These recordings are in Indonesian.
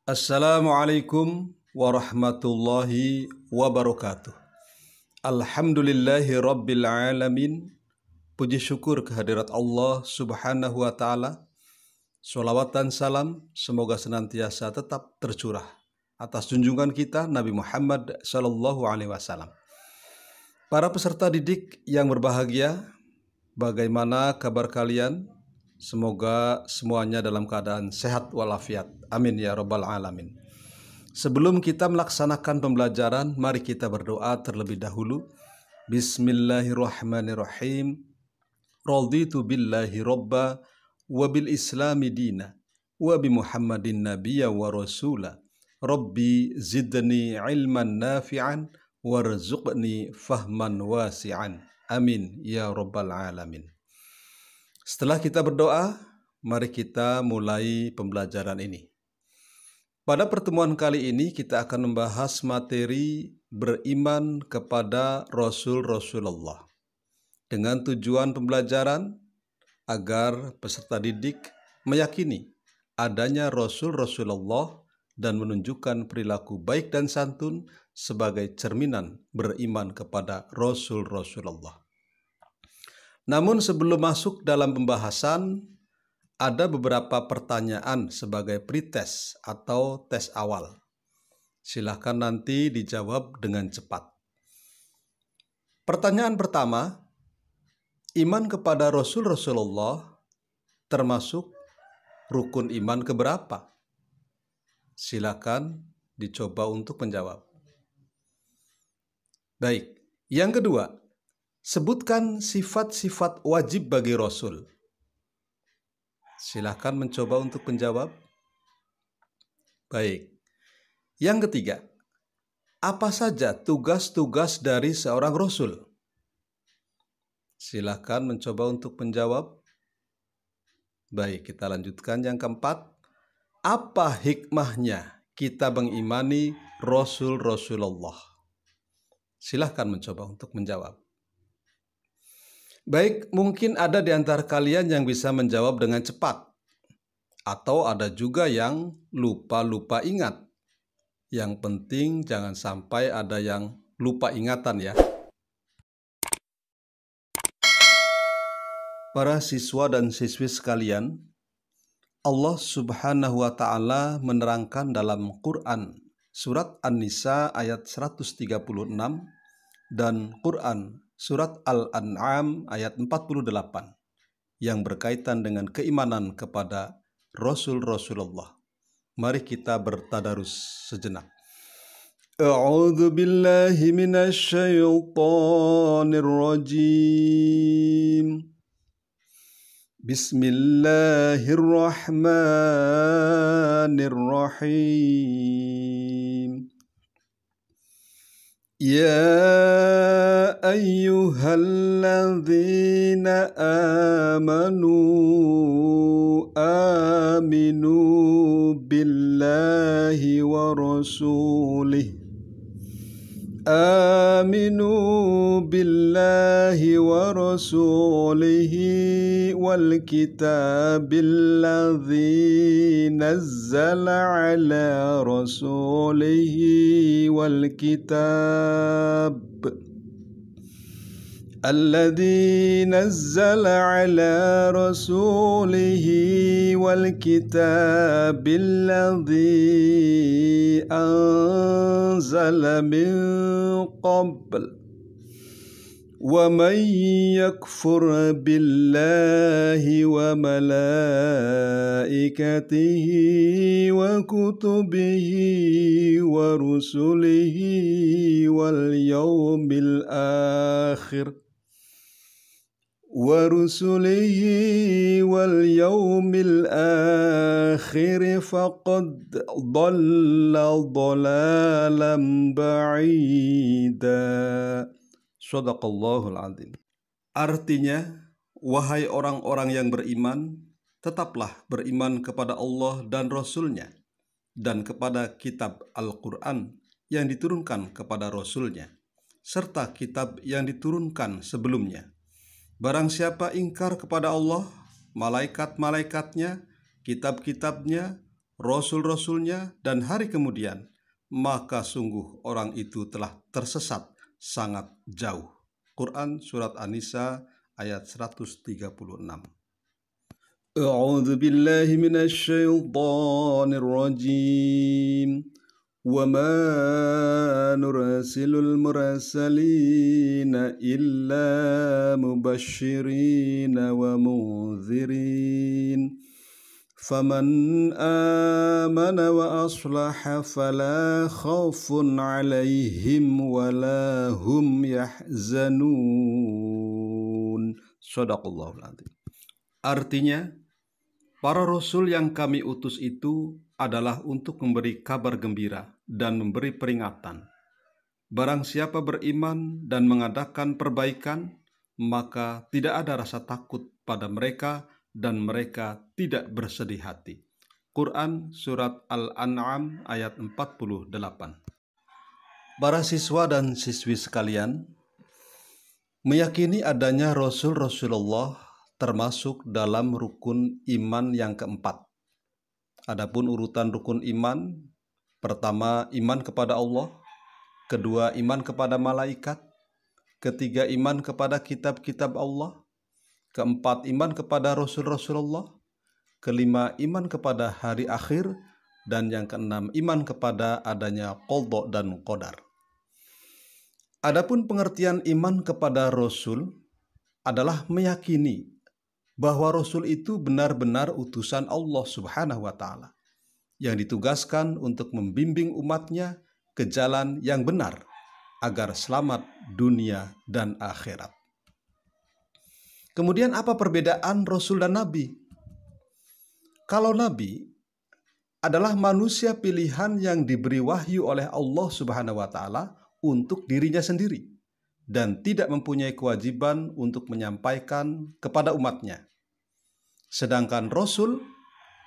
Assalamualaikum warahmatullahi wabarakatuh. Alhamdulillahi rabbil alamin. Puji syukur kehadirat Allah subhanahu wa ta'ala. Sholawat dan salam semoga senantiasa tetap tercurah atas junjungan kita Nabi Muhammad sallallahu alaihi wasallam. Para peserta didik yang berbahagia, bagaimana kabar kalian? Semoga semuanya dalam keadaan sehat walafiat. Amin ya rabbal alamin. Sebelum kita melaksanakan pembelajaran, mari kita berdoa terlebih dahulu. Bismillahirrahmanirrahim. Raditu billahi robba wa bil islami dina wa bi Muhammadin nabiyya wa rasula. Rabbi zidni ilman nafi'an warzuqni fahman wasi'an. Amin ya rabbal alamin. Setelah kita berdoa, mari kita mulai pembelajaran ini. Pada pertemuan kali ini kita akan membahas materi beriman kepada Rasul-Rasulullah. Dengan tujuan pembelajaran agar peserta didik meyakini adanya Rasul-Rasulullah dan menunjukkan perilaku baik dan santun sebagai cerminan beriman kepada Rasul-Rasulullah. Namun sebelum masuk dalam pembahasan, ada beberapa pertanyaan sebagai pretest atau tes awal. Silakan nanti dijawab dengan cepat. Pertanyaan pertama, iman kepada Rasul-Rasulullah termasuk rukun iman keberapa? Silakan dicoba untuk menjawab. Baik, yang kedua, sebutkan sifat-sifat wajib bagi Rasul. Silakan mencoba untuk menjawab. Baik. Yang ketiga, apa saja tugas-tugas dari seorang Rasul? Silakan mencoba untuk menjawab. Baik, kita lanjutkan yang keempat. Apa hikmahnya kita mengimani Rasul-Rasulullah? Silakan mencoba untuk menjawab. Baik, mungkin ada di antara kalian yang bisa menjawab dengan cepat. Atau ada juga yang lupa-lupa ingat. Yang penting jangan sampai ada yang lupa ingatan ya. Para siswa dan siswi sekalian, Allah subhanahu wa ta'ala menerangkan dalam Quran surat An-Nisa ayat 136 dan Quran Surat Al-An'am ayat 48 yang berkaitan dengan keimanan kepada Rasul-Rasulullah. Mari kita bertadarus sejenak. A'udzu billahi minasy syaithanir rajim. Bismillahirrahmanirrahim. Ya ayyuhalladzina amanu aminu billahi wa rasulih wal kitabil ladzi nazzala ala rasulihi wal kitab الذي نزل على رسوله والكتاب الذي أنزل من قبل ومن يكفر بالله وملائكته وكتبه ورسله واليوم الآخر فقد ضل ضلالا بعيدا. Shadaqallahul azim. Artinya, wahai orang-orang yang beriman, tetaplah beriman kepada Allah dan Rasul-Nya dan kepada kitab Al-Quran yang diturunkan kepada Rasul-Nya serta kitab yang diturunkan sebelumnya. Barang siapa ingkar kepada Allah, malaikat-malaikatnya, kitab-kitabnya, rasul-rasulnya, dan hari kemudian, maka sungguh orang itu telah tersesat sangat jauh. Quran Surat An-Nisa ayat 136. A'udzu billahi minasy syaithanir rajim. Wa ma nursilul mursalina illa mubasysyirin wa mundzirin. Faman amana wa aslaha fala khaufun 'alaihim wa la hum yahzanun. Shadaqallahul adzim. Artinya, para rasul yang kami utus itu adalah untuk memberi kabar gembira dan memberi peringatan. Barang siapa beriman dan mengadakan perbaikan, maka tidak ada rasa takut pada mereka dan mereka tidak bersedih hati. Quran Surat Al-An'am ayat 48. Para siswa dan siswi sekalian, meyakini adanya Rasul-Rasulullah termasuk dalam rukun iman yang keempat. Adapun urutan rukun iman, pertama iman kepada Allah, kedua iman kepada malaikat, ketiga iman kepada kitab-kitab Allah, keempat iman kepada Rasul-Rasulullah, kelima iman kepada hari akhir, dan yang keenam iman kepada adanya qadha dan qadar. Adapun pengertian iman kepada Rasul adalah meyakini bahwa Rasul itu benar-benar utusan Allah Subhanahu wa Ta'ala yang ditugaskan untuk membimbing umatnya ke jalan yang benar agar selamat dunia dan akhirat. Kemudian apa perbedaan Rasul dan Nabi? Kalau Nabi adalah manusia pilihan yang diberi wahyu oleh Allah Subhanahu wa Ta'ala untuk dirinya sendiri dan tidak mempunyai kewajiban untuk menyampaikan kepada umatnya. Sedangkan Rasul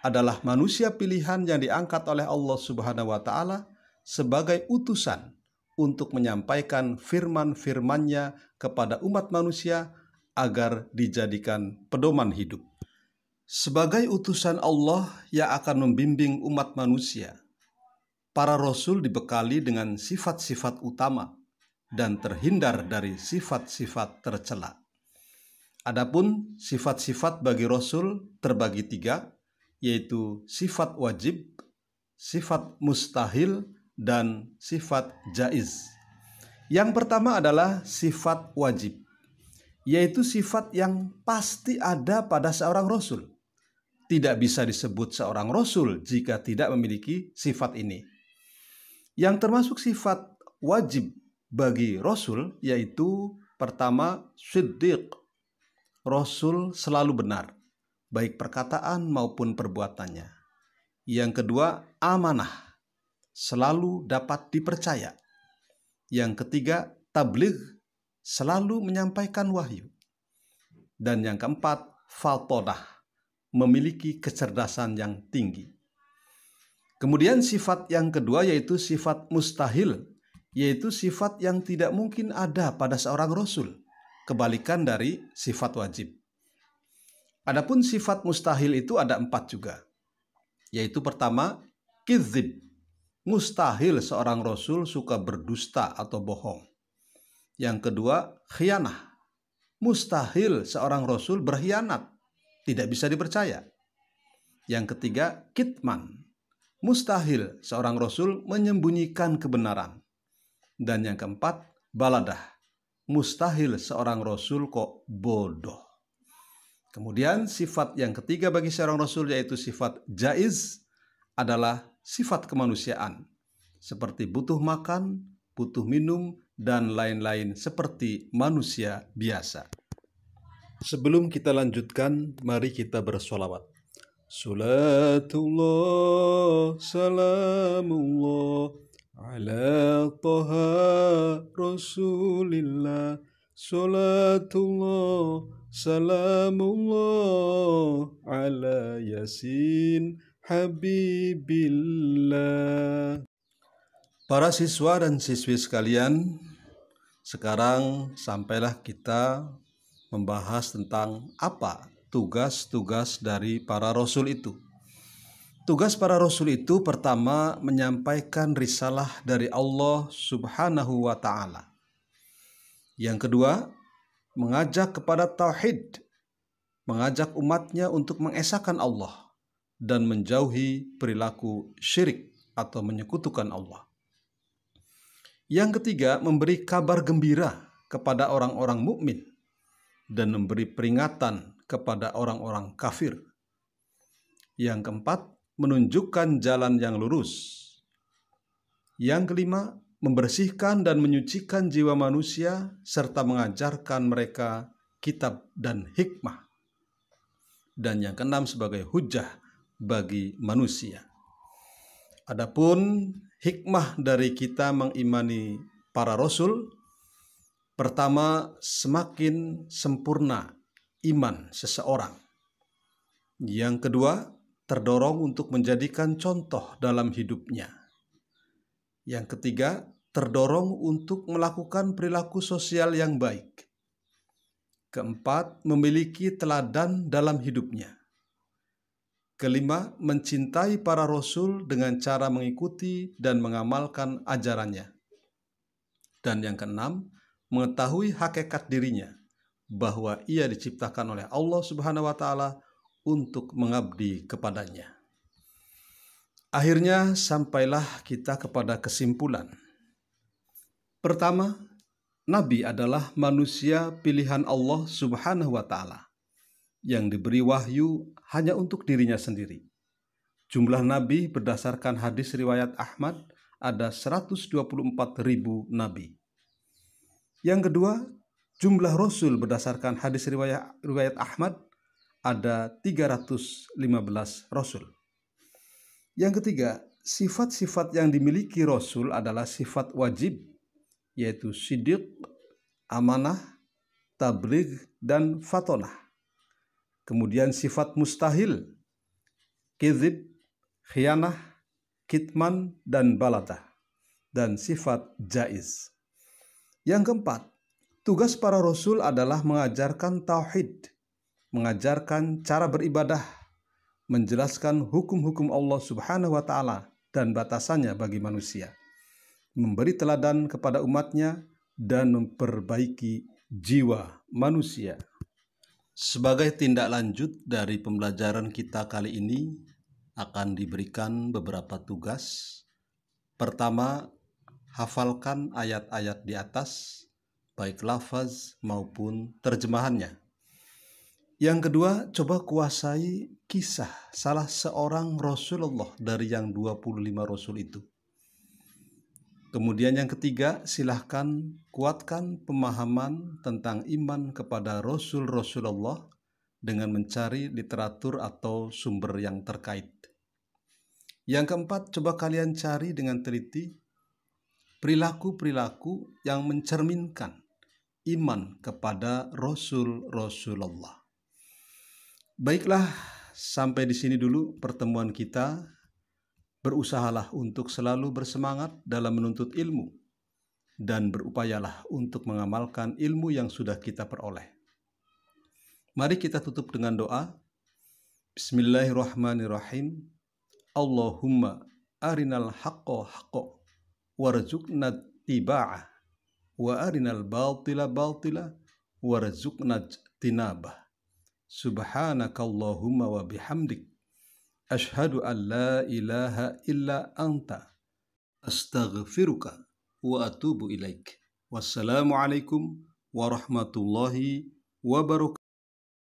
adalah manusia pilihan yang diangkat oleh Allah Subhanahu wa Ta'ala sebagai utusan untuk menyampaikan firman-firman-Nya kepada umat manusia agar dijadikan pedoman hidup. Sebagai utusan Allah yang akan membimbing umat manusia, para rasul dibekali dengan sifat-sifat utama dan terhindar dari sifat-sifat tercela. Adapun sifat-sifat bagi Rasul terbagi tiga, yaitu sifat wajib, sifat mustahil, dan sifat jaiz. Yang pertama adalah sifat wajib, yaitu sifat yang pasti ada pada seorang Rasul. Tidak bisa disebut seorang Rasul jika tidak memiliki sifat ini. Yang termasuk sifat wajib bagi Rasul yaitu pertama, siddiq. Rasul selalu benar, baik perkataan maupun perbuatannya. Yang kedua, amanah, selalu dapat dipercaya. Yang ketiga, tabligh, selalu menyampaikan wahyu. Dan yang keempat, faltodah, memiliki kecerdasan yang tinggi. Kemudian sifat yang kedua yaitu sifat mustahil, yaitu sifat yang tidak mungkin ada pada seorang Rasul. Kebalikan dari sifat wajib. Adapun sifat mustahil itu ada 4 juga. Yaitu pertama, kidzib. Mustahil seorang Rasul suka berdusta atau bohong. Yang kedua, khianah. Mustahil seorang Rasul berkhianat. Tidak bisa dipercaya. Yang ketiga, kitman. Mustahil seorang Rasul menyembunyikan kebenaran. Dan yang keempat, baladah. Mustahil seorang Rasul kok bodoh. Kemudian sifat yang ketiga bagi seorang Rasul yaitu sifat jaiz adalah sifat kemanusiaan. Seperti butuh makan, butuh minum, dan lain-lain seperti manusia biasa. Sebelum kita lanjutkan, mari kita bersolawat. Salatullah, salamullah ala Taha Rasulillah, salatullah, salamullah ala Yasin Habibillah. Para siswa dan siswi sekalian, sekarang sampailah kita membahas tentang apa tugas-tugas dari para rasul itu. Tugas para rasul itu pertama menyampaikan risalah dari Allah Subhanahu wa Ta'ala. Yang kedua, mengajak kepada tauhid, mengajak umatnya untuk mengesahkan Allah dan menjauhi perilaku syirik atau menyekutukan Allah. Yang ketiga, memberi kabar gembira kepada orang-orang mukmin dan memberi peringatan kepada orang-orang kafir. Yang keempat, menunjukkan jalan yang lurus. Yang kelima, membersihkan dan menyucikan jiwa manusia serta mengajarkan mereka kitab dan hikmah. Dan yang keenam, sebagai hujjah bagi manusia. Adapun hikmah dari kita mengimani para rasul, pertama, semakin sempurna iman seseorang. Yang kedua, terdorong untuk menjadikan contoh dalam hidupnya. Yang ketiga, terdorong untuk melakukan perilaku sosial yang baik. Keempat, memiliki teladan dalam hidupnya. Kelima, mencintai para rasul dengan cara mengikuti dan mengamalkan ajarannya. Dan yang keenam, mengetahui hakikat dirinya, bahwa ia diciptakan oleh Allah Subhanahu wa Ta'ala untuk mengabdi kepadanya. Akhirnya sampailah kita kepada kesimpulan. Pertama, Nabi adalah manusia pilihan Allah Subhanahu wa Ta'ala yang diberi wahyu hanya untuk dirinya sendiri. Jumlah Nabi berdasarkan hadis riwayat Ahmad ada 124.000 Nabi. Yang kedua, jumlah Rasul berdasarkan hadis riwayat Ahmad ada 315 Rasul. Yang ketiga, sifat-sifat yang dimiliki Rasul adalah sifat wajib, yaitu siddiq, amanah, tabligh, dan fatonah. Kemudian sifat mustahil, kizib, khianah, kitman, dan baladah. Dan sifat jaiz. Yang keempat, tugas para Rasul adalah mengajarkan tauhid, mengajarkan cara beribadah, menjelaskan hukum-hukum Allah Subhanahu wa Ta'ala dan batasannya bagi manusia, memberi teladan kepada umatnya, dan memperbaiki jiwa manusia. Sebagai tindak lanjut dari pembelajaran kita kali ini, akan diberikan beberapa tugas. Pertama, hafalkan ayat-ayat di atas, baik lafaz maupun terjemahannya. Yang kedua, coba kuasai kisah salah seorang Rasulullah dari yang 25 Rasul itu. Kemudian yang ketiga, silahkan kuatkan pemahaman tentang iman kepada Rasul-Rasulullah dengan mencari literatur atau sumber yang terkait. Yang keempat, coba kalian cari dengan teliti perilaku-perilaku yang mencerminkan iman kepada Rasul-Rasulullah. Baiklah, sampai di sini dulu pertemuan kita. Berusahalah untuk selalu bersemangat dalam menuntut ilmu dan berupayalah untuk mengamalkan ilmu yang sudah kita peroleh. Mari kita tutup dengan doa. Bismillahirrahmanirrahim. Allahumma arinal haqqa haqqa warzuqna tiba'ah wa arinal batila batila warzuqna tinabah. Subhanakallahumma wa bihamdik, ashhadu an la ilaha illa anta, astaghfiruka wa atubu ilaik. Wassalamualaikum warahmatullahi wabarakatuh.